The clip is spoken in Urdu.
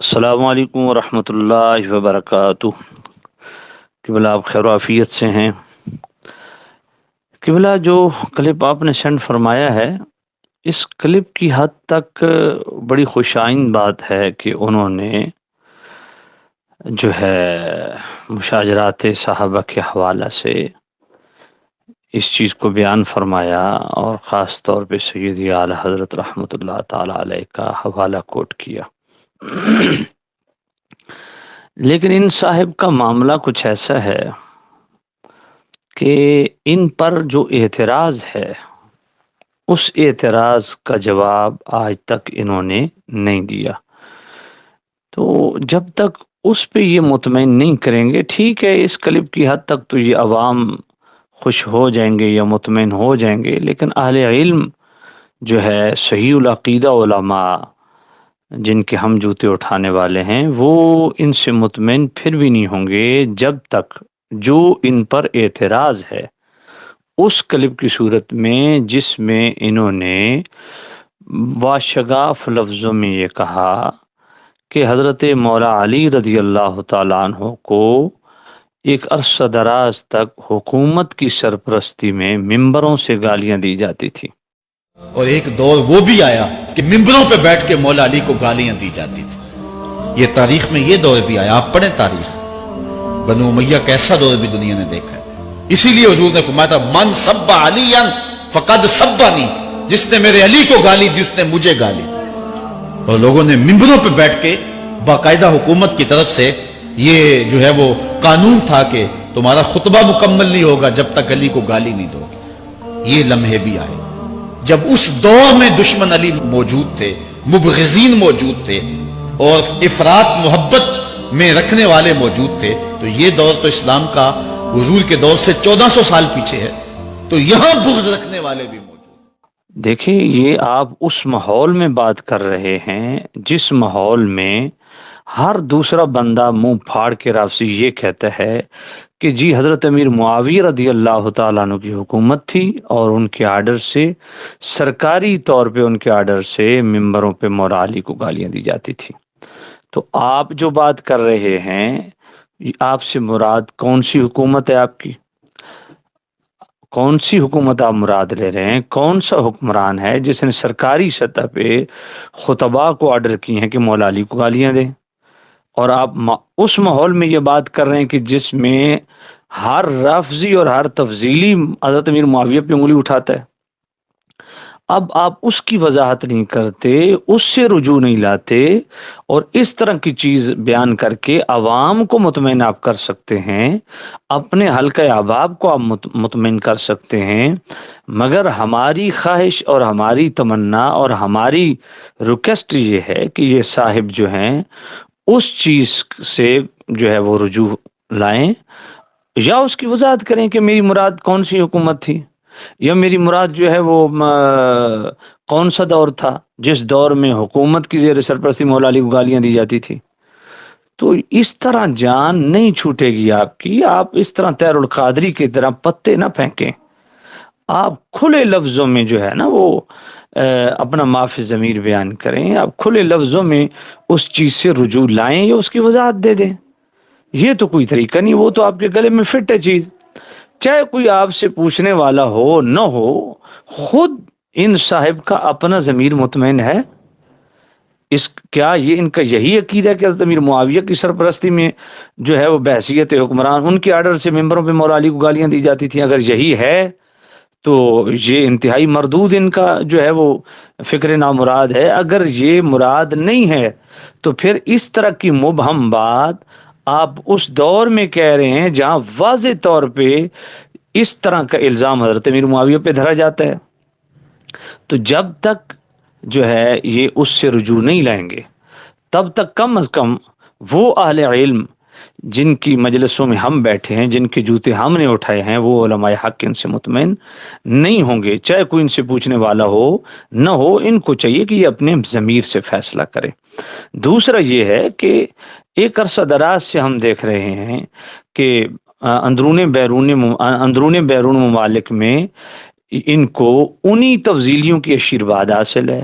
السلام علیکم ورحمۃ اللہ وبرکاتہ۔ قبلہ آپ خیر و عافیت سے ہیں؟ قبلہ جو کلپ آپ نے سینڈ فرمایا ہے، اس کلپ کی حد تک بڑی خوش آئند بات ہے کہ انہوں نے جو ہے مشاجرات صحابہ کے حوالہ سے اس چیز کو بیان فرمایا، اور خاص طور پہ سیدی اعلیٰ حضرت رحمۃ اللہ تعالی علیہ کا حوالہ کوٹ کیا۔ لیکن ان صاحب کا معاملہ کچھ ایسا ہے کہ ان پر جو اعتراض ہے، اس اعتراض کا جواب آج تک انہوں نے نہیں دیا۔ تو جب تک اس پہ یہ مطمئن نہیں کریں گے، ٹھیک ہے اس کلپ کی حد تک تو یہ عوام خوش ہو جائیں گے یا مطمئن ہو جائیں گے، لیکن اہل علم جو ہے صحیح العقیدہ علماء جن کے ہم جوتے اٹھانے والے ہیں، وہ ان سے مطمئن پھر بھی نہیں ہوں گے جب تک جو ان پر اعتراض ہے اس کلپ کی صورت میں، جس میں انہوں نے واشگاف لفظوں میں یہ کہا کہ حضرت مولا علی رضی اللہ تعالیٰ عنہ کو ایک عرصہ دراز تک حکومت کی سرپرستی میں ممبروں سے گالیاں دی جاتی تھی، اور ایک دور وہ بھی آیا کہ ممبروں پہ بیٹھ کے مولا علی کو گالیاں دی جاتی تھی۔ یہ تاریخ میں یہ دور بھی آیا، آپ پڑھیں تاریخ، بنو امیہ کیسا دور بھی دنیا نے دیکھا ہے۔ اسی لیے حضور نے فرمایا تھا من سب علی فقد سبانی، جس نے میرے علی کو گالی دی اس نے مجھے گالی دی۔ اور لوگوں نے ممبروں پہ بیٹھ کے باقاعدہ حکومت کی طرف سے یہ جو ہے وہ قانون تھا کہ تمہارا خطبہ مکمل نہیں ہوگا جب تک علی کو گالی نہیں دو گے۔ یہ لمحے بھی آئے جب اس دور میں دشمن علی موجود تھے، مبغضین موجود تھے، اور افراط محبت میں رکھنے والے موجود تھے۔ تو یہ دور تو اسلام کا حضور کے دور سے 1400 سال پیچھے ہے، تو یہاں بغض رکھنے والے بھی موجود۔ دیکھیں یہ آپ اس ماحول میں بات کر رہے ہیں جس ماحول میں ہر دوسرا بندہ منہ پھاڑ کے آپ سے یہ کہتا ہے کہ جی حضرت امیر معاویہ رضی اللہ تعالیٰ عنہ کی حکومت تھی، اور ان کے آرڈر سے، سرکاری طور پہ ان کے آرڈر سے ممبروں پہ مولا علی کو گالیاں دی جاتی تھی۔ تو آپ جو بات کر رہے ہیں، آپ سے مراد کون سی حکومت ہے؟ آپ کی کون سی حکومت آپ مراد لے رہے ہیں؟ کون سا حکمران ہے جس نے سرکاری سطح پہ خطباء کو آرڈر کیے ہیں کہ مولا علی کو گالیاں دیں؟ اور آپ اس ماحول میں یہ بات کر رہے ہیں کہ جس میں ہر لفظی اور ہر تفضیلی حضرت امیر معاویہ پہ انگلی اٹھاتا ہے۔ اب آپ اس کی وضاحت نہیں کرتے، اس سے رجوع نہیں لاتے، اور اس طرح کی چیز بیان کر کے عوام کو مطمئن آپ کر سکتے ہیں، اپنے حلقہ احباب کو آپ مطمئن کر سکتے ہیں، مگر ہماری خواہش اور ہماری تمنا اور ہماری ریکویسٹ یہ ہے کہ یہ صاحب جو ہیں اس چیز سے جو ہے وہ رجوع لائیں، یا اس کی وضاحت کریں کہ میری مراد کون سی حکومت تھی، یا میری مراد جو ہے وہ کون سا دور تھا جس دور میں حکومت کی زیر سرپرستی مولا علی کو گالیاں دی جاتی تھی۔ تو اس طرح جان نہیں چھوٹے گی آپ کی، آپ اس طرح طیر القادری کی طرح پتے نہ پھینکیں، آپ کھلے لفظوں میں جو ہے نا وہ اپنا معاف ضمیر بیان کریں، آپ کھلے لفظوں میں اس چیز سے رجوع لائیں یا اس کی وضاحت دے دیں۔ یہ تو کوئی طریقہ نہیں، وہ تو آپ کے گلے میں فٹ ہے چیز، چاہے کوئی آپ سے پوچھنے والا ہو نہ ہو، خود ان صاحب کا اپنا ضمیر مطمئن ہے۔ کیا یہ ان کا یہی عقیدہ ہے کہ حضرت امیر معاویہ کی سرپرستی میں جو ہے وہ بحیثیت حکمران ان کے آرڈر سے ممبروں پہ مولا علی کو گالیاں دی جاتی تھیں؟ اگر یہی ہے تو یہ انتہائی مردود ان کا جو ہے وہ فکر نامراد ہے۔ اگر یہ مراد نہیں ہے تو پھر اس طرح کی مبہم بات آپ اس دور میں کہہ رہے ہیں جہاں واضح طور پہ اس طرح کا الزام حضرت امیر معاویہ پہ دھرا جاتا ہے۔ تو جب تک جو ہے یہ اس سے رجوع نہیں لائیں گے، تب تک کم از کم وہ اہل علم جن کی مجلسوں میں ہم بیٹھے ہیں، جن کے جوتے ہم نے اٹھائے ہیں، وہ علماء حق ان سے مطمئن نہیں ہوں گے، چاہے کوئی ان سے پوچھنے والا ہو نہ ہو۔ ان کو چاہیے کہ یہ اپنے ضمیر سے فیصلہ کرے۔ دوسرا یہ ہے کہ ایک عرصہ دراز سے ہم دیکھ رہے ہیں کہ اندرون بیرون ممالک میں ان کو انہی تفضیلیوں کی آشیرواد حاصل ہے،